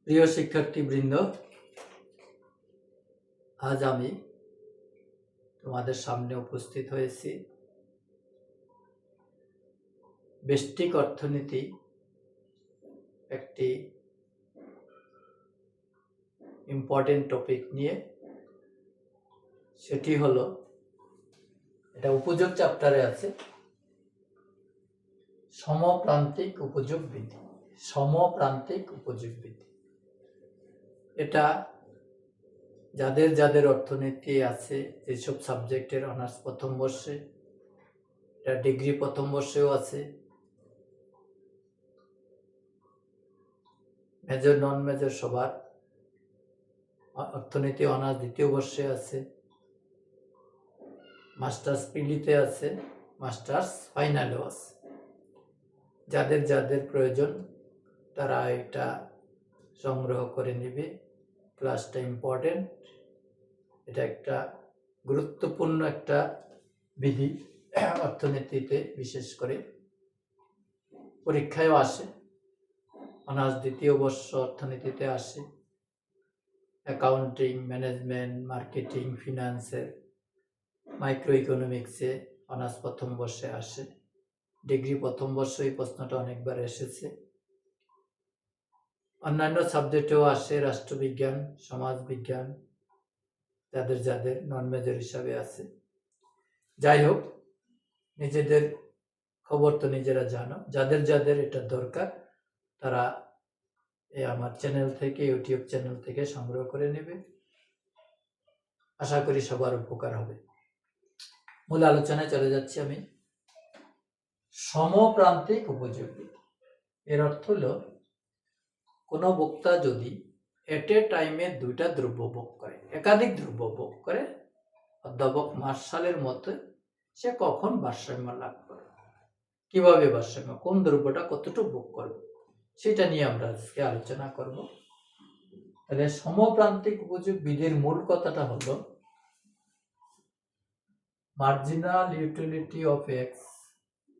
প্রিয় শিক্ষার্থীবৃন্দ, আজ আমি তোমাদের সামনে উপস্থিত হয়েছি ব্যষ্টিক অর্থনীতি একটি ইম্পর্টেন্ট টপিক নিয়ে। সেটি হলো, এটা উপযোগ চ্যাপ্টারে আছে, সমপ্রান্তিক উপযোগ বিধি। সমপ্রান্তিক উপযোগ বিধি এটা যাদের যাদের অর্থনীতি আছে, যেসব সাবজেক্টের অনার্স প্রথম বর্ষে, এটা ডিগ্রি প্রথম বর্ষেও আছে, মেজর নন মেজর সবার অর্থনীতি অনার্স দ্বিতীয় বর্ষে আছে, মাস্টার্স পিলিতে আছে, মাস্টার্স ফাইনালেও আছে। যাদের যাদের প্রয়োজন তারা এটা সংগ্রহ করে নেবে। ক্লাসটা ইম্পর্টেন্ট, এটা একটা গুরুত্বপূর্ণ একটা বিধি, অর্থনীতিতে বিশেষ করে পরীক্ষায়ও আসে। অনার্স দ্বিতীয় বর্ষ অর্থনীতিতে আসে, অ্যাকাউন্টিং, ম্যানেজমেন্ট, মার্কেটিং, ফিনান্সের, মাইক্রো ইকোনমিক্সে অনার্স প্রথম বর্ষে আসে। ডিগ্রি প্রথম বর্ষে এই প্রশ্নটা অনেকবার এসেছে। অন্যান্য সাবজেক্টেও আসে, রাষ্ট্রবিজ্ঞান, সমাজবিজ্ঞান, যাদের যাদের নন মেজর হিসাবে আছে। যাই হোক, নিজেদের খবর তো নিজেরা জানো। যাদের যাদের এটা দরকার তারা আমার চ্যানেল থেকে, ইউটিউব চ্যানেল থেকে সংগ্রহ করে নেবে। আশা করি সবার উপকার হবে। মূল আলোচনায় চলে যাচ্ছি আমি। সমপ্রান্তিক উপযোগ বিধি এর অর্থ হলো, কোনো বক্তা যদি এট এ টাইমে দুইটা দ্রব্য ভোগ করে, একাধিক দ্রব্য ভোগ করে, অধ্যাপক মার্শালের মতে সে কখন ভারসাম্য লাভ করে, কিভাবে ভারসাম্য, কোন দ্রব্যটা কতটুকু ভোগ করবে, সেটা নিয়ে আমরা আজকে আলোচনা করব। তাহলে সমপ্রান্তিক উপযোগ বিধির মূল কথাটা হলো, marginal utility of X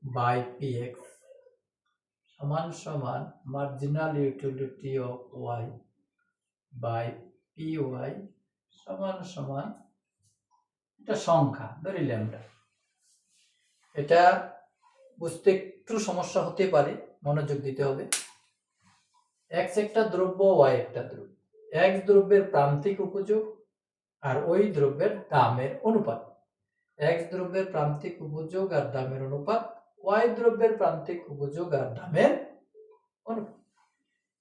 by P X সমান সমান marginal utility of Y by P Y সমান সমান এটা সংখ্যা, ধরি ল্যামডা। এটা বুঝতে একটু সমস্যা হতে পারে, মনোযোগ দিতে হবে। এক্স একটা দ্রব্য, ওয়াই একটা দ্রব্য। এক্স দ্রব্যের প্রান্তিক উপযোগ আর ওই দ্রব্যের দামের অনুপাত। এক্স দ্রব্যের প্রান্তিক উপযোগ আর দামের অনুপাত, ওয়াই দ্রব্যের প্রান্তিক উপযোগ আর দামের অনুপাত।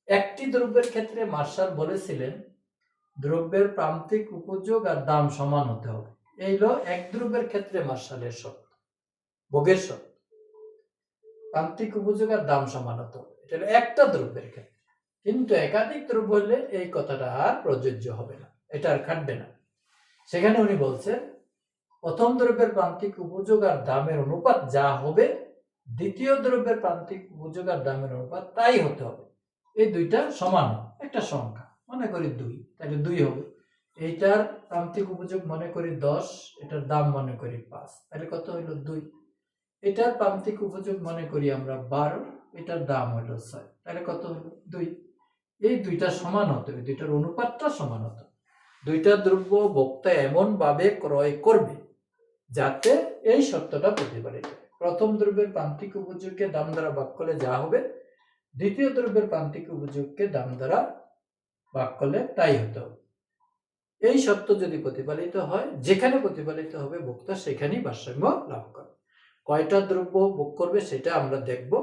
একটি দ্রব্যের ক্ষেত্রে মার্শাল বলেছিলেন দ্রব্যের প্রান্তিক উপযোগ আর দাম সমান হতে হবে। এই হলো এক দ্রব্যের ক্ষেত্রে মার্শালের শর্ত, ভোগের শর্ত। প্রান্তিক উপযোগ আর দাম সমান হতে হবে, এটা হলো একটা দ্রব্যের ক্ষেত্রে। কিন্তু একাধিক দ্রব্য হলে এই কথাটা আর প্রযোজ্য হবে না, এটা আর খাটবে না। সেখানে উনি বলছেন, প্রথম দ্রব্যের প্রান্তিক উপযোগ আর দামের অনুপাত যা হবে, দ্বিতীয় দ্রব্যের প্রান্তিক উপযোগ আর দামের অনুপাত তাই হতে হবে। এই দুইটা সমান একটা সংখ্যা, মনে করি 2, তাহলে 2 হবে। এইটার প্রান্তিক উপযোগ মনে করি 10, এটার দাম মনে করি 5, তাহলে কত হইল 2। এটার প্রান্তিক উপযোগ মনে করি আমরা 12, এটার দাম হলো 6, তাহলে কত হলো 2। এই দুইটা সমান হতে হবে, দুইটার অনুপাতটা সমান হতে হবে। দুইটা দ্রব্য ভোক্তা এমন ভাবে ক্রয় করবে যাতে এই শর্তটা প্রতিফলিত হয়। প্রথম দ্রব্যের প্রান্তিক উপযোগকে দাম দ্বারা ভাগ করলে যা হবে, দ্বিতীয় দ্রব্যের প্রান্তিক উপযোগকে দাম দ্বারা ভাগ করলে তাই হতে হবে। এই শর্ত যদি প্রতিপালিত হয়, যেখানে প্রতিপালিত হবে ভোক্তা সেখানেই ভারসাম্য লাভ করবে। কয়টা দ্রব্য ভোগ করবে সেটা আমরা দেখব।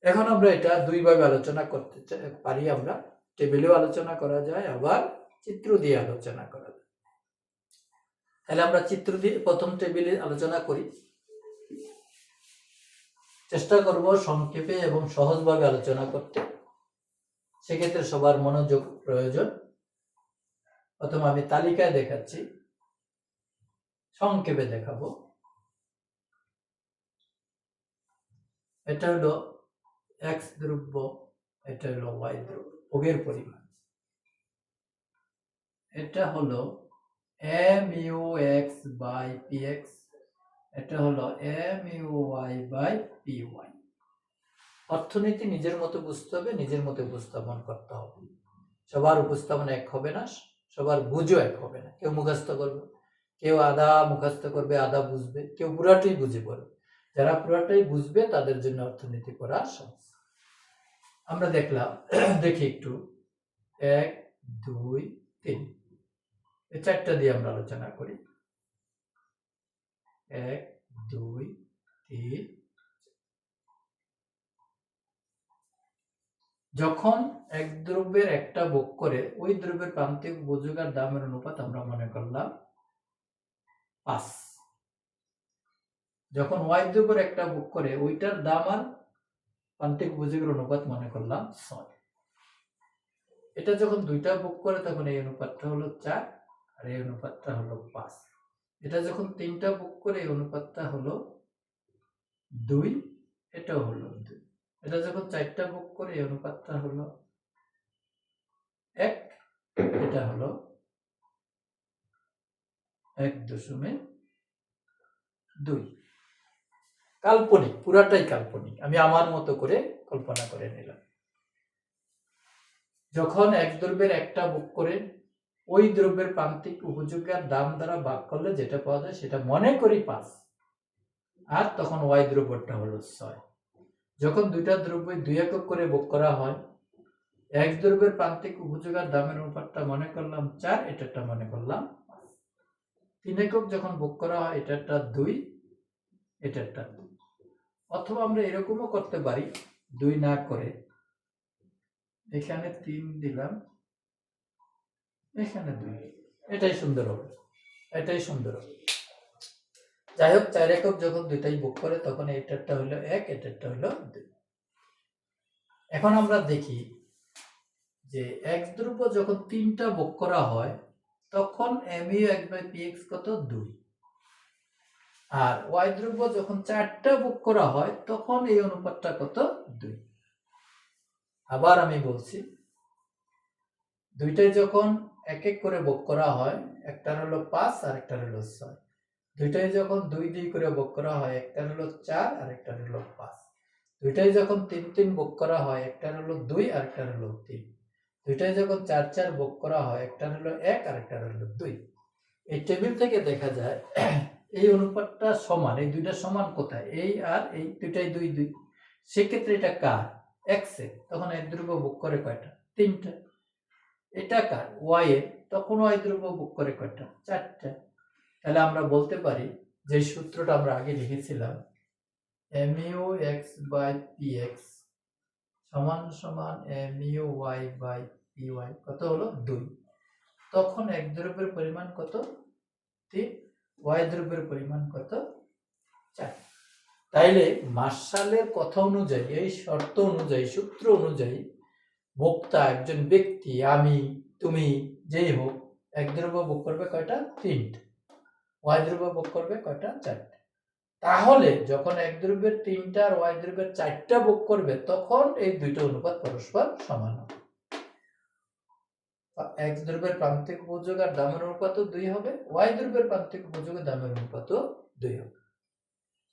এখন আমরা এটা দুই ভাবে আলোচনা করতে পারি। আমরা টেবিলেও আলোচনা করা যায়, আবার চিত্র দিয়ে আলোচনা করা যায়। তাহলে আমরা চিত্র দিয়ে প্রথম টেবিলে আলোচনা করি। চেষ্টা করব সংক্ষেপে এবং সহজভাবে আলোচনা করতে, সেক্ষেত্রে সবার মনোযোগ প্রয়োজন। প্রথম আমি তালিকায় দেখাচ্ছি, সংক্ষেপে দেখাবো। এটা হলো এক্স দ্রব্য, এটা হলো ওয়াই দ্রব্য, ভোগের পরিমাণ। এটা হলো M U X by P X, এটা হলো M U Y by P Y. অর্থনীতি নিজের মতো বুঝতে হবে, নিজের মতো উপস্থাপন করতে হবে। সবার উপস্থাপন এক হবে না, সবার বুঝও এক হবে না। কেউ মুখস্থ করবে, কেউ আধা মুখস্থ করবে, আধা বুঝবে, কেউ পুরাটাই বুঝে পড়বে। যারা পুরাটাই বুঝবে তাদের জন্য অর্থনীতি পড়া সহজ। আমরা দেখলাম, দেখি একটু 1 2 3 এই চারটা দিয়ে আমরা আলোচনা করি। 1 2 3। যখন এক দ্রব্যের একটা ভোগ করে ওই দ্রব্যের প্রান্তিক উপযোগ আর দামের অনুপাত আমরা মনে করলাম 5। যখন ওয়াই দ্রব্যের একটা ভোগ করে ওইটার দাম আর প্রান্তিক উপযোগের অনুপাত মনে করলাম 6। এটা যখন দুইটা ভোগ করে তখন এই অনুপাতটা হলো 4 আর এই অনুপাতটা হলো 5। এটা যখন তিনটা ভোগ করে এই অনুপাতটা হলো 2, এটাও হলো 2। এটা যখন চারটা ভোগ করে এই অনুপাতটা হলো 1, এটা হলো 1.2। কাল্পনিক, পুরাটাই কাল্পনিক, আমি আমার মতো করে কল্পনা করে নিলাম। যখন এক দ্রব্যের একটা ভোগ করে ওই দ্রব্যের প্রান্তিক উপযোগের দাম দ্বারা ভাগ করলে যেটা পাওয়া যায় সেটা মনে করি 5, আর তখন ওয়াই দ্রব্যটা হলো 6। যখন দুইটা দ্রব্য 2 একক করে ভোগ করা হয়, এক দ্রব্যের প্রান্তিক উপযোগের দামের অনুপাতটা মনে করলাম 4, এটাটা মনে করলাম 5। 3 একক যখন ভোগ করা হয় এটাটা 2, এটাটা 2। অথবা আমরা এরকমও করতে পারি, 2 না করে এখানে 3 দিলাম, এখানে 2, এটাই সুন্দর হবে, এটাই সুন্দর হবে। যাই হোক, 4 একক যখন দুইটাই ভোগ করে তখন এটারটা হলো 1, এটারটা হলো 2। এখন আমরা দেখি যে এক দ্রব্য যখন 3টা ভোগ করা হয় তখন mu x/px কত 2, আর y দ্রব্য যখন 4টা ভোগ করা হয় তখন এই অনুপাতটা কত 2। আবার আমি বলছি, দুইটাই যখন এক এক করে ভোগ করা হয়, একটার হলো 5 আর একটার হলো 6। দুইটাই যখন 2 2 করে ভোগ করা হয়, একটার হলো 4 আর একটার হলো 5। দুইটাই যখন 3 3 ভোগ করা হয়, একটার হলো 2 আর একটার হলো 3। দুইটাই যখন 4 4 ভোগ করা হয়, একটার হলো 1 আর একটার হলো 2। এই টেবিল থেকে দেখা যায় এই অনুপাতটা সমান, এই দুইটা সমান কোথায়, এই আর এই দুইটাই 2 2। সেক্ষেত্রে এটা কার, x এর, তখন এক দ্রব্য ভোগ করে কয়টা, 3টা। এটা কার, y এর, তখন y দ্রব্য ভোগ করে কয়টা, 4টা। তাহলে আমরা বলতে পারি যে সূত্রটা আমরা আগে লিখেছিলাম, mu x/px সমান সমান mu y/py কত হলো 2। তখন এক দ্রব্যের পরিমাণ কত, 3, y দ্রব্যের পরিমাণ কত, 4। তাইলে মার্শালের কথা অনুযায়ী, এই শর্ত অনুযায়ী, সূত্র অনুযায়ী ভোক্তা একজন ব্যক্তি, আমি তুমি যেই হোক, এক দ্রব্য ভোগ করবে কয়টা, 3টে, ওয়াই দ্রব্য ভোগ করবে কয়টা, 4টে। তাহলে যখন এক দ্রব্যের 3টা আর ওয়াই দ্রব্যের 4টা ভোগ করবে তখন এই দুইটা অনুপাত পরস্পর সমান হবে। এক দ্রব্যের প্রান্তিক উপযোগ আর দামের অনুপাতও 2 হবে, ওয়াই দ্রব্যের প্রান্তিক উপযোগ আর দামের অনুপাতও 2 হবে।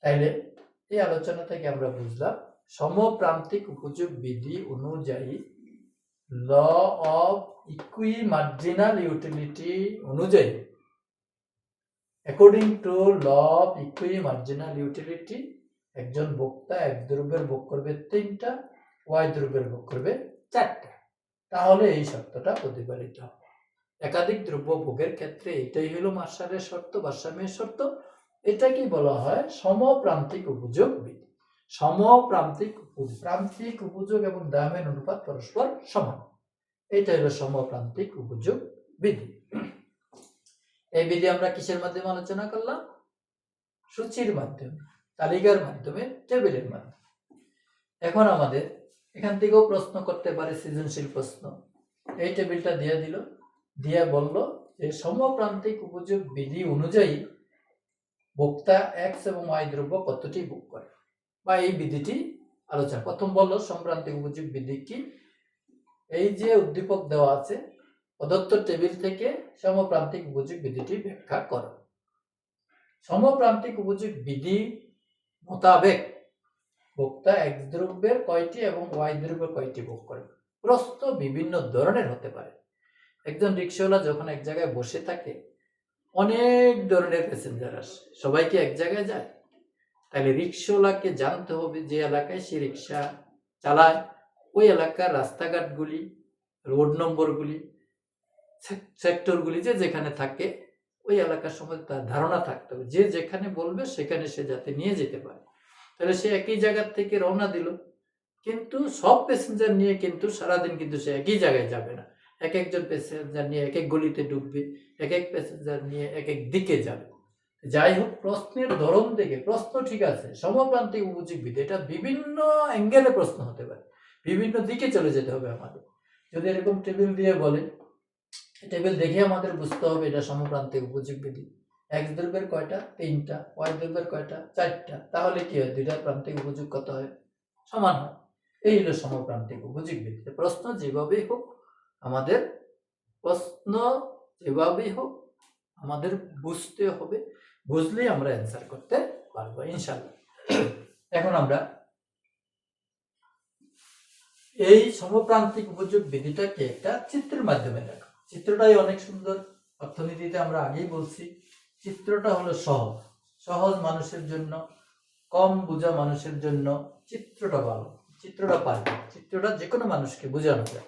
তাইলে এই আলোচনা থেকে আমরা বুঝলাম সমপ্রান্তিক উপযোগ বিধি অনুযায়ী, ল অফ ইকুইমার্জিনাল ইউটিলিটি অনুযায়ী, according to law of equimarginal utility, একজন ভোক্তা এক দ্রব্যের ভোগ করবে 3টা, ওয়াই দ্রব্যের ভোগ করবে 4টা। তাহলে এই শর্তটা প্রতিপালিত হবে। একাধিক দ্রব্য ভোগের ক্ষেত্রে এটাই হলো মার্শালের শর্ত, ভারসাম্যের শর্ত। এটাকেই বলা হয় সমপ্রান্তিক উপযোগ বিধি। সমপ্রান্তিক প্রান্তিক উপযোগ এবং দামের অনুপাত পরস্পর সমান, এটা হলো সমপ্রান্তিক উপযোগ বিধি। এই বিধি আমরা কিসের মাধ্যমে আলোচনা করলাম, সূচির মাধ্যমে, তালিকার মাধ্যমে, টেবিলের মাধ্যমে। এখন আমাদের এখান থেকেও প্রশ্ন করতে পারে, সৃজনশীল প্রশ্ন। এই টেবিলটা দিয়ে দিল, দিয়ে বলল যে সমপ্রান্তিক উপযোগ বিধি অনুযায়ী ভোক্তা এক্স এবং ওয়াই দ্রব্য কতটি ভোগ করে, বা এই বিধিটি আলোচনা। প্রথম বলল সমপ্রান্তিক উপযোগ বিধি কি, এই যে উদ্দীপক দেওয়া আছে প্রদত্ত টেবিল থেকে সমপ্রান্তিক উপযোগ বিধিটি ব্যাখ্যা করো। সমপ্রান্তিক উপযোগ বিধি মোতাবেক ভোক্তা এক্স দ্রব্যের কয়টি এবং ওয়াই দ্রব্যের কয়টি ভোগ করে। প্রশ্ন বিভিন্ন ধরনের হতে পারে। একজন রিক্সাওয়ালা যখন এক জায়গায় বসে থাকে, অনেক ধরনের প্যাসেঞ্জার আসে, সবাই কি এক জায়গায় যায়? তাহলে রিক্সাওয়ালাকে জানতে হবে যে এলাকায় সে রিক্সা চালায় ওই এলাকার রাস্তাঘাটগুলি, রোড নম্বরগুলি, সেক্টরগুলি যে যেখানে থাকে ওই এলাকার সম্বন্ধে তার ধারণা থাকতে হবে। যে যেখানে বলবে সেখানে সে যাতে নিয়ে যেতে পারে। তাহলে সে একই জায়গার থেকে রওনা দিল, কিন্তু সব প্যাসেঞ্জার নিয়ে কিন্তু সারাদিন কিন্তু সে একই জায়গায় যাবে না। এক একজন প্যাসেঞ্জার নিয়ে এক এক গলিতে ঢুকবে, এক এক প্যাসেঞ্জার নিয়ে এক এক দিকে যাবে। যাই হোক, প্রশ্নের ধরন থেকে প্রশ্ন ঠিক আছে, সমপ্রান্তিক উপযোগবিধি, এটা বিভিন্ন অ্যাঙ্গেলে প্রশ্ন হতে পারে, বিভিন্ন দিকে চলে যেতে হবে আমাদের। যদি এরকম টেবিল দিয়ে বলে, টেবিল দেখে আমাদের বুঝতে হবে এটা সমপ্রান্তিক উপযোগবিধি। এক্স দ্রব্যের কয়টা? 3টা। ওয়াই দ্রব্যের কয়টা? 4টা। তাহলে কি হয়? দুইটা প্রান্তিক উপযোগ কত হয়? সমান হয়। এই হলো সমপ্রান্তিক উপযোগবিধি। প্রশ্ন যেভাবেই হোক আমাদের বুঝতে হবে, বুঝলেই আমরা অ্যান্সার করতে পারবো ইনশাআল্লাহ। এখন আমরা এই সমপ্রান্তিক উপযোগ বিধিটাকে একটা চিত্রের মাধ্যমে দেখো। চিত্রটাই অনেক সুন্দর। অর্থনীতিতে আমরা আগেই বলছি, চিত্রটা হলো সহজ মানুষের জন্য, কম বোঝা মানুষের জন্য চিত্রটা ভালো, চিত্রটা পারবে, চিত্রটা যে কোনো মানুষকে বোঝানো যায়।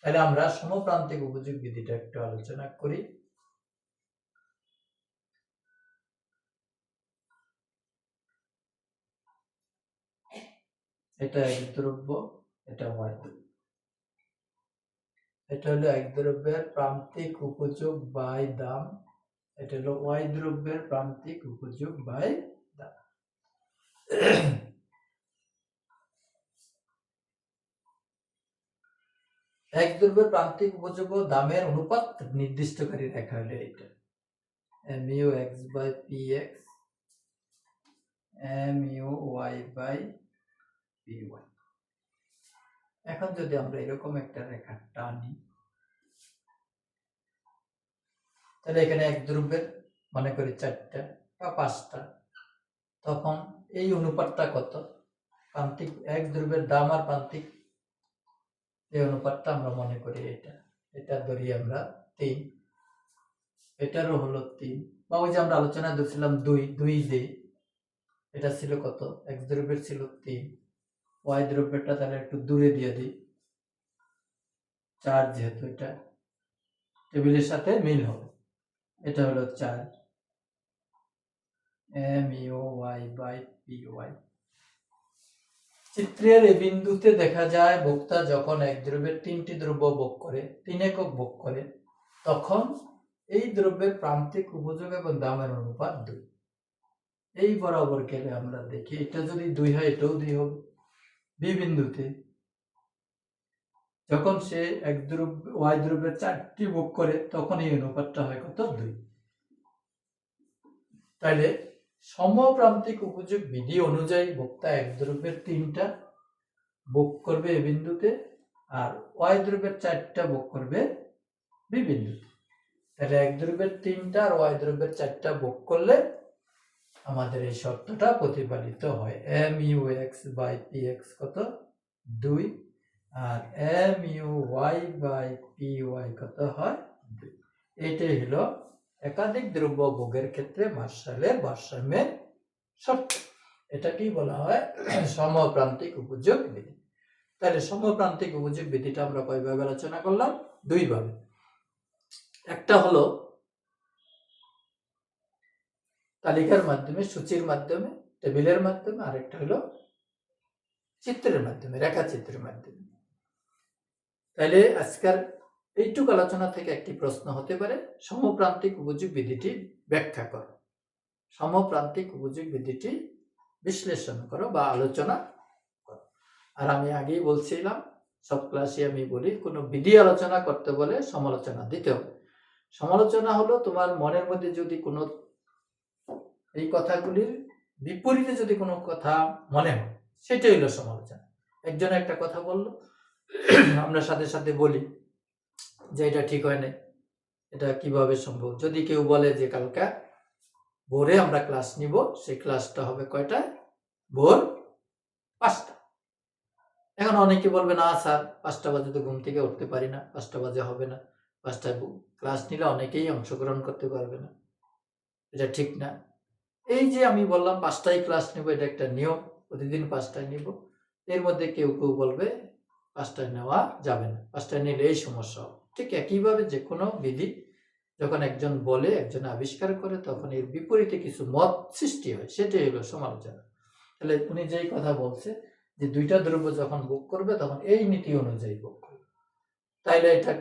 তাহলে আমরা সমপ্রান্তিক উপযোগ বিধিটা একটু আলোচনা করি। এটা এক দ্রব্য, এটা ওয়াই দ্রব্য। এটা হলো এক দ্রব্যের প্রান্তিক উপযোগ বাই দাম, এটা হলো ওয়াই দ্রব্যের প্রান্তিক উপযোগ বাই দাম। এক দ্রব্যের প্রান্তিক উপযোগ ও দামের অনুপাত নির্দিষ্টকারী রেখা হলো এটা, mu x by px mu y by py। এখন যদি আমরা এরকম একটা রেখা টানি, তাহলে এখানে এক দ্রব্যের মনে করি 4টা বা 5টা, তখন এই অনুপাতটা কত? প্রান্তিক এক দ্রব্যের দাম আর প্রান্তিক এই অনুপাতটা আমরা মনে করি এটা ধরি আমরা 3, এটারও হলো 3, বা ওই যে আমরা আলোচনা ধরছিলাম 2 দিয়ে, এটা ছিল কত? এক্স দ্রব্যের ছিল 3, ওয়াই দ্রব্যেরটা তাহলে একটু দূরে দিয়ে দিই 4, যেহেতু এটা টেবিলের সাথে মিল হবে। এটা হলো 4 mu y by py। চিত্রের এই বিন্দুতে দেখা যায় ভোক্তা যখন এক দ্রব্যের 3টি দ্রব্য ভোগ করে, 3 একক ভোগ করে, তখন এই দ্রব্যের প্রান্তিক উপযোগ এবং দামের অনুপাত 2। এই বরাবর গেলে আমরা দেখি এটা যদি 2 হয় এটাও 2 হবে। বি বিন্দুতে যখন সে এক দ্রব্য ওয়াই দ্রব্যের 4টি ভোগ করে, তখন এই অনুপাতটা হয় কত? 2। তাইলে সমপ্রান্তিক উপযোগ বিধি অনুযায়ী ভোক্তা এক দ্রব্যের 3টা ভোগ করবে এ বিন্দুতে, আর ওয়াই দ্রব্যের 4টা ভোগ করবে বি বিন্দুতে। তাহলে এক দ্রব্যের 3টা আর ওয়াই দ্রব্যের 4টা ভোগ করলে আমাদের এই শর্তটা প্রতিপালিত হয়। mu x by px কত? 2, আর mu y by py কত হয়? 2। এইটাই হলো একাধিক দ্রব্য ভোগের ক্ষেত্রে মার্শালের ভারসাম্যের শর্ত। এটাকেই বলা হয় সমপ্রান্তিক উপযোগ বিধি। তাহলে সমপ্রান্তিক উপযোগ বিধিটা আমরা কয়ভাবে আলোচনা করলাম? 2 ভাবে। একটা হলো তালিকার মাধ্যমে, সূচির মাধ্যমে, টেবিলের মাধ্যমে, আরেকটা হলো চিত্রের মাধ্যমে, রেখাচিত্রের মাধ্যমে। তাইলে আজকের এইটুক আলোচনা থেকে একটি প্রশ্ন হতে পারে, সমপ্রান্তিক উপযোগ বিধিটি ব্যাখ্যা করো, সমপ্রান্তিক উপযোগ বিধিটি বিশ্লেষণ করো বা আলোচনা করো। আর আমি আগেই বলছিলাম, সব ক্লাসে আমি বলি, কোনো বিধি আলোচনা করতে বলে সমালোচনা দিতে হবে। সমালোচনা হলো তোমার মনের মধ্যে যদি কোনো এই কথাগুলির বিপরীতে যদি কোনো কথা মনে হয়, সেটাই হলো সমালোচনা। একজন একটা কথা বললো, আমরা সাথে সাথে বলি যে এটা ঠিক হয় না, এটা কিভাবে সম্ভব। যদি কেউ বলে যে কালকা ভোরে আমরা ক্লাস নিব, সেই ক্লাসটা হবে কয়টায়? ভোর 5টা। এখন অনেকে বলবে না স্যার 5টা বাজে তো ঘুম থেকে উঠতে পারি না, 5টা বাজে হবে না, 5টায় ক্লাস নিলে অনেকেই অংশগ্রহণ করতে পারবে না, এটা ঠিক না। এই যে আমি বললাম 5টায় ক্লাস নেব, এটা একটা নিয়ম, প্রতিদিন 5টায় নিব। এর মধ্যে কেউ কেউ বলবে 5টায় নেওয়া যাবে না, 5টায় নিলে এই সমস্যা হবে। ঠিক একইভাবে যে কোনো বিধি যখন একজন বলে, একজন আবিষ্কার করে, তখন এর বিপরীতে কিছু মত সৃষ্টি হয়, সেটাই হলো সমালোচনা। তাহলে উনি যেই কথা বলছে যে 2টা দ্রব্য যখন বুক করবে তখন এই নীতি অনুযায়ী বুক করবে, তাইলে এটা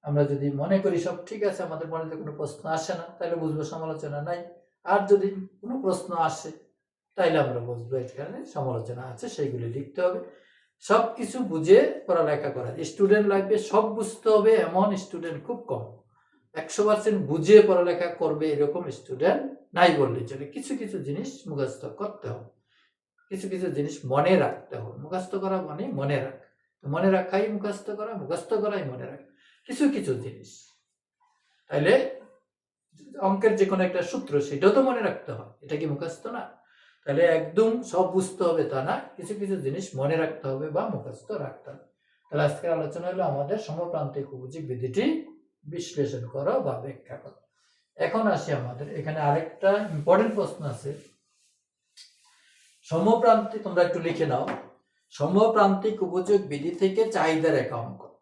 আমরা যদি মনে করি সব ঠিক আছে, আমাদের মনে যদি কোনো প্রশ্ন আসে না, তাহলে বুঝবো সমালোচনা নাই। আর যদি কোনো প্রশ্ন আসে তাইলে আমরা বুঝবো এখানে সমালোচনা আছে, সেইগুলি লিখতে হবে। সবকিছু বুঝে পড়ালেখা করা, স্টুডেন্ট লাগবে, সব বুঝতে হবে এমন স্টুডেন্ট খুব কম। 100% বুঝে পড়ালেখা করবে এরকম স্টুডেন্ট নাই বললেই চলে। কিছু কিছু জিনিস মুখস্থ করতে হবে, কিছু কিছু জিনিস মনে রাখতে হবে। মুখস্থ করা মানে মনে রাখা, মনে রাখাই মুখস্থ করা, মুখস্থ করাই মনে রাখা, কিছু কিছু জিনিস। তাইলে অঙ্কের যে কোনো একটা সূত্র সেটাও তো মনে রাখতে হয়, এটা কি মুখস্থ না? তাহলে একদম সব বুঝতে হবে তা না, কিছু কিছু জিনিস মনে রাখতে হবে বা মুখস্থ রাখতে হবে। তাহলে আজকের আলোচনা হলো আমাদের সমপ্রান্তিক উপযোগ বিধিটি বিশ্লেষণ করো বা ব্যাখ্যা করো। এখন আসি আমাদের এখানে আরেকটা ইম্পর্টেন্ট প্রশ্ন আছে। সমপ্রান্তিক, তোমরা একটু লিখে নাও, সমপ্রান্তিক উপযোগ বিধি থেকে চাহিদা রেখা অঙ্কন।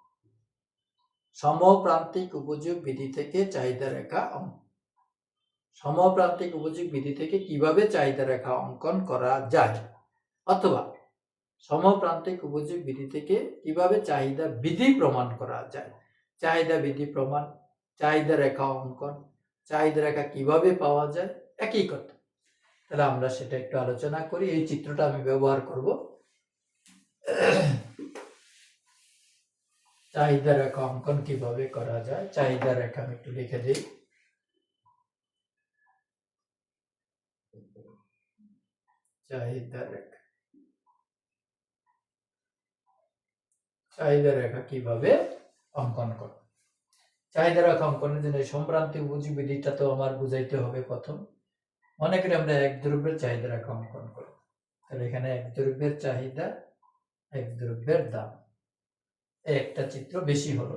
সমপ্রান্তিক উপযোগ বিধি থেকে চাহিদা রেখা অঙ্কন। সমপ্রান্তিক উপযোগ বিধি থেকে কিভাবে চাহিদা রেখা অঙ্কন করা যায়, অথবা সমপ্রান্তিক উপযোগ বিধি থেকে কিভাবে চাহিদা বিধি প্রমাণ করা যায়। চাহিদা বিধি প্রমাণ, চাহিদা রেখা অঙ্কন, চাহিদা রেখা কিভাবে পাওয়া যায়, একই কথা। তাহলে আমরা সেটা একটু আলোচনা করি। এই চিত্রটা আমি ব্যবহার করব। চাহিদা রেখা অঙ্কন কিভাবে করা যায়, চাহিদা রেখা আমি একটু লিখে দিই। চাহিদা রেখা, চাহিদা রেখা কিভাবে অঙ্কন করব। চাহিদা রেখা অঙ্কনের জন্য সম্প্রান্তিক উপযোগ বিধিটা তো আমার বুঝাইতে হবে প্রথম। মনে করি আমরা এক দ্রব্যের চাহিদা রেখা অঙ্কন করব। তাহলে এখানে এক দ্রব্যের চাহিদা, এক দ্রব্যের দাম, একটা চিত্র বেশি হলো।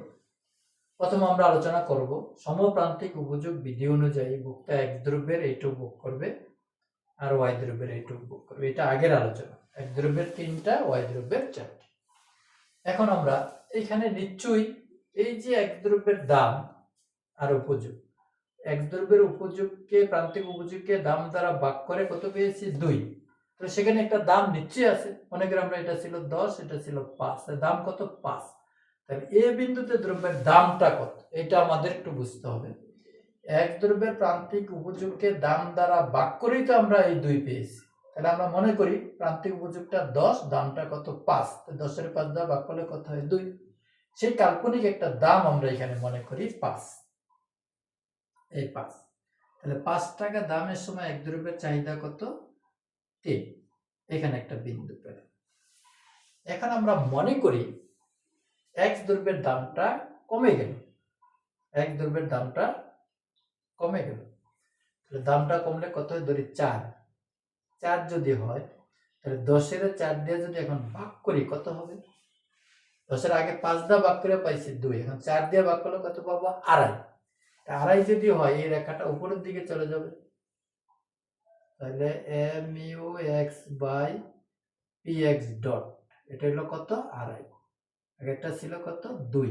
প্রথম আমরা আলোচনা করব সমপ্রান্তিক উপযোগ বিধি অনুযায়ী ভোক্তা এক দ্রব্যের এইটুকু বুক করবে আর ওয়াই দ্রব্যের এইটুকু বুক করবে। এটা আগের আলোচনা। এক দ্রব্যের 3টা, ওয়াই দ্রব্যের 4টা। এখন আমরা এখানে নিশ্চয়ই এই যে এক দ্রব্যের দাম আর উপযোগ, এক দ্রব্যের উপযোগকে, প্রান্তিক উপযোগকে দাম দ্বারা ভাগ করে কত পেয়েছি? 2। তো সেখানে একটা দাম নিশ্চয়ই আছে। মনে করি আমরা এটা ছিল 10, এটা ছিল 5, দাম কত? 5। তাহলে এ বিন্দুতে দ্রব্যের দামটা কত, এটা আমাদের একটু বুঝতে হবে। এক দ্রব্যের প্রান্তিক উপযোগকে দাম দ্বারা ভাগ করেই তো আমরা এই 2 পেয়েছি। তাহলে আমরা মনে করি প্রান্তিক উপযোগটা 10, দামটা কত? 5। 10-এর 5 দ্বারা ভাগ করলে কত হয়? 2। সেই কাল্পনিক একটা দাম আমরা এখানে মনে করি 5, এই 5। তাহলে 5 টাকা দামের সময় এক দ্রব্যের চাহিদা কত? 3। এখানে একটা বিন্দু পেলাম। এখন আমরা মনে করি এক দ্রব্যের দামটা কমে গেল, এক দ্রব্যের দামটা কমে গেল। তাহলে দামটা কমলে কত হয়? ধরি 4। 4 যদি হয় তাহলে 10-এর 4 দিয়ে যদি এখন ভাগ করি কত হবে? 10-এর আগে 5 দিয়ে ভাগ করে পাইছি 2, এখন 4 দিয়ে ভাগ করলে কত পাবো? 2.5। 2.5 যদি হয় এই রেখাটা উপরের দিকে চলে যাবে। তাহলে mu x by px dot, এটা হলো কত? 2.5। আগেরটা ছিল কত? 2।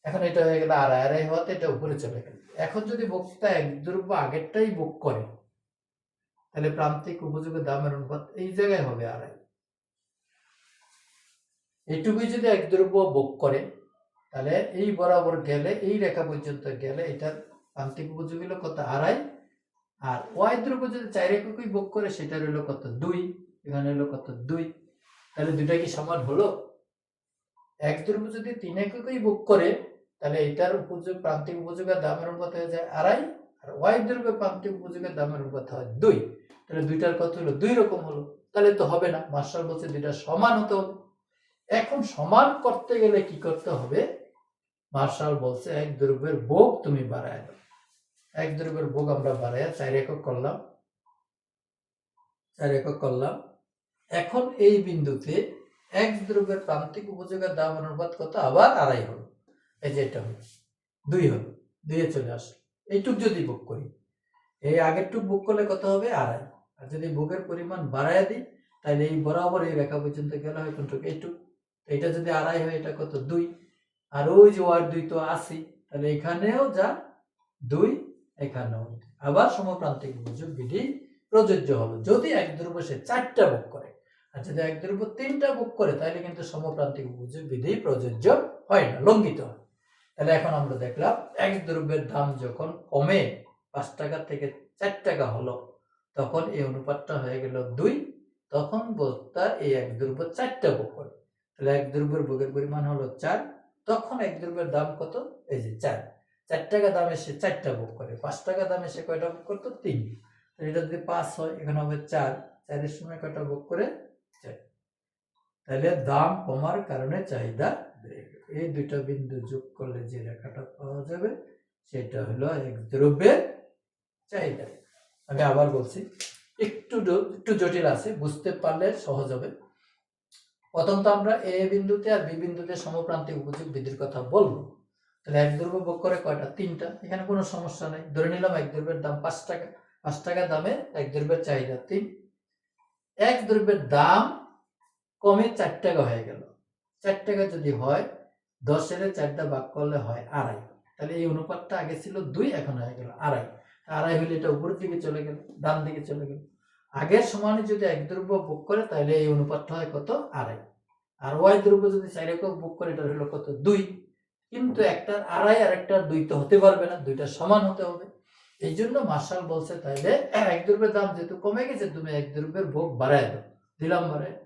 এখন এটা হয়ে গেল 2.5। 2.5 হওয়াতে এটা উপরে চলে গেল। এখন যদি ভোক্তা এক দ্রব্য আগেরটাই বুক করে তাহলে প্রান্তিক উপযোগের দামের অনুপাত এই জায়গায় হবে 2.5। এইটুকুই যদি এক দ্রব্য বুক করে তাহলে এই বরাবর গেলে, এই রেখা পর্যন্ত গেলে এটার প্রান্তিক উপযোগ হলো কত? 2.5। আর ওয়াই দ্রব্য যদি 4 এককই বুক করে সেটা হলো কত? 2। এখানে হলো কত? 2। তাহলে দুইটা কি সমান হলো? এক দ্রব্য যদি 3 এককই বুক করে তাহলে এটার উপযোগ, প্রান্তিক উপযোগের দামের অনুপাত হয়ে যায় 2.5, আর ওয়াই দ্রব্যের প্রান্তিক উপযোগের দামের অনুপাত হয় 2। তাহলে দুইটার কত হলো? 2 রকম হলো। তাহলে তো হবে না, মার্শাল বলছে দুইটা সমান হতে হবে। এখন সমান করতে গেলে কি করতে হবে? মার্শাল বলছে এক দ্রব্যের ভোগ তুমি বাড়ায় দাও। এক দ্রব্যের ভোগ আমরা বাড়ায় 4 একক করলাম, 4 একক করলাম। এখন এই বিন্দুতে এক্স দ্রব্যের প্রান্তিক উপযোগের দাম অনুপাত কত? আবার আড়াই হলো। এই যে এটা হলো 2 হলো, 2 চলে আসলো। এইটুক যদি বুক করি, এই আগের টুক বুক করলে কত হবে? আড়াই। আর যদি বুকের পরিমাণ বাড়ায় দিই তাহলে এই বরাবর এই রেখা পর্যন্ত গেলে হয় কোনটুক? এইটুক। এটা যদি আড়াই হয় এটা কত? 2। আর ওই যে ওয়ার 2 তো আছেই, তাহলে এখানেও যা 2, এখানেও। আবার সমপ্রান্তিক উপযোগ বিধি প্রযোজ্য হলো যদি এক দ্রব্য সে 4টা বুক করে। আর যদি এক দ্রব্য 3টা বুক করে তাহলে কিন্তু সমপ্রান্তিক উপযোগ বিধি প্রযোজ্য হয় না, লঙ্ঘিত হয়। তাহলে এখন আমরা দেখলাম এক দ্রব্যের দাম যখন কমে 5 টাকা থেকে 4 টাকা হলো, তখন এই অনুপাতটা হয়ে গেল 2। তখন বক্তা এই এক দ্রব্য 4টা বুক করে। তাহলে এক দ্রব্যের ভোগের পরিমাণ হলো 4। তখন এক দ্রব্যের দাম কত? এই যে 4। 4 টাকা দামে সে 4টা বুক করে। 5 টাকা দামে সে কয়টা বুক করতো? 3। এটা যদি 5 হয় এখানে হবে 4। 4 এর সময় কয়টা বুক করে? 4। তাহলে দাম কমার কারণে চাহিদা বেড়ে গেল। এই দুইটা বিন্দু যোগ করলে যে রেখাটা পাওয়া যাবে সেটা হলো এক দ্রব্যের চাহিদা। আমি আবার বলছি, একটু জটিল আছে, বুঝতে পারলে সহজ হবে। প্রথম তো আমরা এ বিন্দুতে আর বি বিন্দুতে সমপ্রান্তিক উপযোগ বিধির কথা বলবো। তাহলে এক দ্রব্য ভোগ করে কয়টা? 3টা। এখানে কোনো সমস্যা নেই, ধরে নিলাম এক দ্রব্যের দাম 5 টাকা। 5 টাকা দামে এক দ্রব্যের চাহিদা 3। এক দ্রব্যের দাম কমে 4 টাকা হয়ে গেল। 4 টাকা যদি হয় 10 এর 4টা ভাগ করলে হয় আড়াই। তাহলে এই অনুপাতটা আগে ছিল 2, এখন হয়ে গেল আড়াই। আড়াই হলে এটা উপরের দিকে চলে গেল, ডান দিকে চলে গেল। আগের সমানে যদি এক দ্রব্য ভোগ করে তাহলে এই অনুপাতটা হয় কত? আড়াই। আর ওয়াই দ্রব্য যদি 4 একক ভোগ করে এটা হলো কত? 2। কিন্তু একটার আড়াই আর একটার 2 তো হতে পারবে না, দুইটা সমান হতে হবে। এই জন্য মার্শাল বলছে তাইলে এক দ্রব্যের দাম যেহেতু কমে গেছে তুমি এক দ্রব্যের ভোগ বাড়ায় দাও। দিলাম বাড়ায়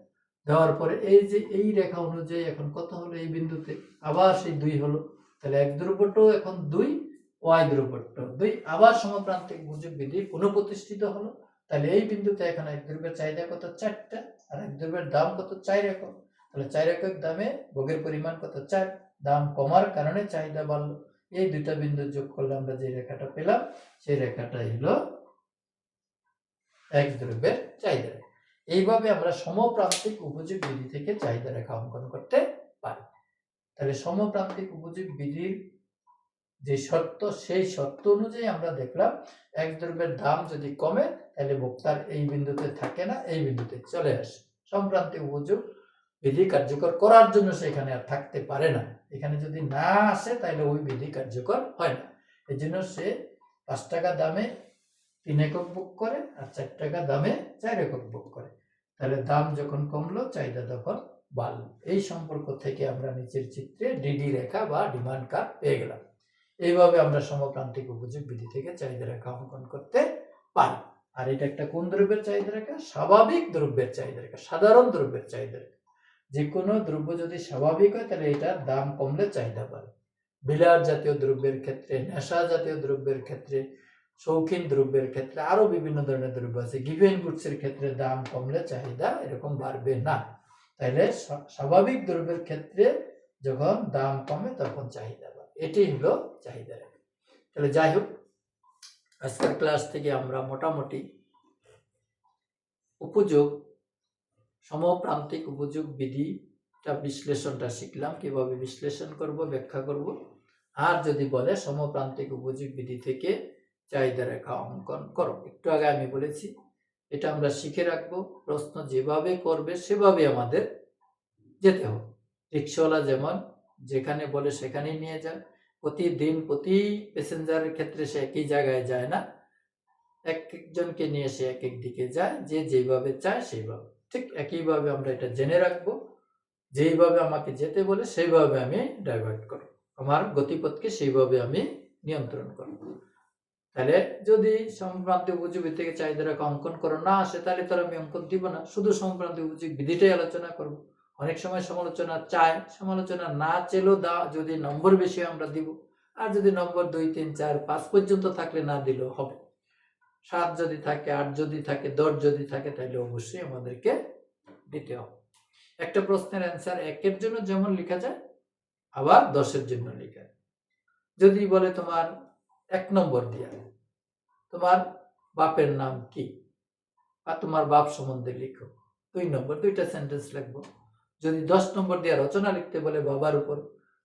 দেওয়ার পরে এই যে এই রেখা অনুযায়ী এখন কত হলো? এই বিন্দুতে আবার সেই 2 হলো। তাহলে এক দ্রব্যটাও এখন 2, ওয়াই দ্রব্যটাও 2। আবার সমপ্রান্তিক উপযোগ বিধি পুনঃপ্রতিষ্ঠিত হলো। তাহলে এই বিন্দুতে এখন এক দ্রব্যের চাহিদা কত? 4টা। আর এক দ্রব্যের দাম কত? 4 একক। তাহলে 4 একক দামে ভোগের পরিমাণ কত? 4। দাম কমার কারণে চাহিদা বাড়লো। এই দুইটা বিন্দু যোগ করলে আমরা যে রেখাটা পেলাম সেই রেখাটাই হলো এক দ্রব্যের চাহিদা। এইভাবে আমরা সমপ্রান্তিক উপযোগ বিধি থেকে চাহিদা রেখা অঙ্কন করতে পারি। তাহলে সমপ্রান্তিক উপযোগ বিধির যে শর্ত, সেই শর্ত অনুযায়ী আমরা দেখলাম এক দ্রব্যের দাম যদি কমে তাহলে ভোক্তার এই বিন্দুতে থাকে না, এই বিন্দুতে চলে আসে। সমপ্রান্তিক উপযোগ বিধি কার্যকর করার জন্য সেখানে আর থাকতে পারে না। এখানে যদি না আসে তাহলে ওই বিধি কার্যকর হয় না। এই জন্য সে 5 টাকা দামে 3 একক বুক করে আর 4 টাকা দামে 4 একক বুক করে। তাহলে দাম যখন কমলো চাহিদা তখন বাড়লো। এই সম্পর্ক থেকে আমরা নিচের চিত্রে ডিডি রেখা বা ডিমান্ড কার্ভ পেয়ে গেলাম। এইভাবে আমরা সমপ্রান্তিক উপযোগ বিধি থেকে চাহিদা রেখা অঙ্কন করতে পারি। আর এটা একটা কোন দ্রব্যের চাহিদা রেখা? স্বাভাবিক দ্রব্যের চাহিদা রেখা, সাধারণ দ্রব্যের চাহিদা রেখা। যে কোনো দ্রব্য যদি স্বাভাবিক হয় তাহলে এটার দাম কমলে চাহিদা বাড়ে। বিলাস জাতীয় দ্রব্যের ক্ষেত্রে, নেশা জাতীয় দ্রব্যের ক্ষেত্রে, শৌখিন দ্রব্যের ক্ষেত্রে, আরো বিভিন্ন ধরনের দ্রব্য আছে, গিভেন গুডসের ক্ষেত্রে দাম কমলে চাহিদা এরকম বাড়বে না। তাইলে স্বাভাবিক দ্রব্যের ক্ষেত্রে যখন দাম কমে তখন চাহিদা বাড়ে। এটি হলো চাহিদা রেখা। তাহলে যাই হোক, আজকের ক্লাস থেকে আমরা মোটামুটি উপযোগ, সমপ্রান্তিক উপযোগ বিধিটা বিশ্লেষণটা শিখলাম, কিভাবে বিশ্লেষণ করব, ব্যাখ্যা করব। আর যদি বলে সমপ্রান্তিক উপযোগ বিধি থেকে চাহিদা রেখা অঙ্কন করো, একটু আগে আমি বলেছি এটা আমরা শিখে রাখবো। প্রশ্ন যেভাবে করবে সেভাবে আমাদের যেতে হবে। রিক্সাওয়ালা যেমন যেখানে বলে সেখানেই নিয়ে যায়। প্রতিদিন প্রতি প্যাসেঞ্জারের ক্ষেত্রে সে একই জায়গায় যায় না, এক একজনকে নিয়ে সে এক এক দিকে যায়, যে যেভাবে চায় সেইভাবে। ঠিক একইভাবে আমরা এটা জেনে রাখবো, যেইভাবে আমাকে যেতে বলে সেইভাবে আমি ডাইভার্ট করব, আমার গতিপথকে সেইভাবে আমি নিয়ন্ত্রণ করব। তাহলে যদি সমপ্রান্তিক উপযোগ বিধি থেকে চাহিদা রেখা অঙ্কন করো না আসে তাহলে তো আমি অঙ্কন দিব না, শুধু সমপ্রান্তিক উপযোগ বিধিটাই আলোচনা করব। অনেক সময় সমালোচনা চায়, সমালোচনা না চেলেও যদি নম্বর বেশি আমরা দিব। আর যদি নম্বর 2, 3, 4, 5 পর্যন্ত থাকলে না দিলেও হবে। 7 যদি থাকে, 8 যদি থাকে, 10 যদি থাকে তাহলে অবশ্যই আমাদেরকে দিতে হবে। একটা প্রশ্নের অ্যান্সার 1 জন্য যেমন লেখা যায় আবার 10 জন্য লেখা যায়। যদি বলে তোমার 1 নম্বর দিয়া তোমার বাপের নাম কি, বা তোমার বাপ সম্বন্ধে লিখো, 2 নম্বর 2টা সেন্টেন্স লিখবো। যদি 10 নম্বর দিয়ে রচনা লিখতে বলে বাবার উপর,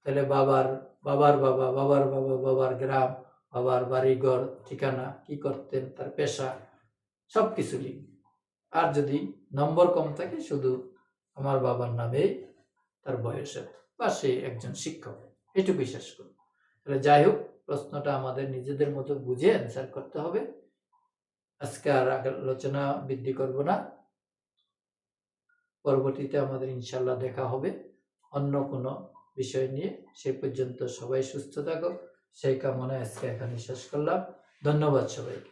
তাহলে বাবার বাবার বাবা, বাবার বাবা, বাবার গ্রাম, বাবার বাড়িঘর, ঠিকানা, কি করতেন, তার পেশা, সবকিছু লিখবে। আর যদি নম্বর কম থাকে শুধু আমার বাবার নামেই তার বয়সের, বা সে একজন শিক্ষক, এটুকুই শেষ করব। তাহলে যাই হোক, প্রশ্নটা আমাদের নিজেদের মতো বুঝে অ্যান্সার করতে হবে। আজকে আর আলোচনা বৃদ্ধি করব না, পরবর্তীতে আমাদের ইনশাল্লাহ দেখা হবে অন্য কোনো বিষয় নিয়ে। সেই পর্যন্ত সবাই সুস্থ থাকো, সেই কামনায় আজকে এখানে শেষ করলাম। ধন্যবাদ সবাইকে।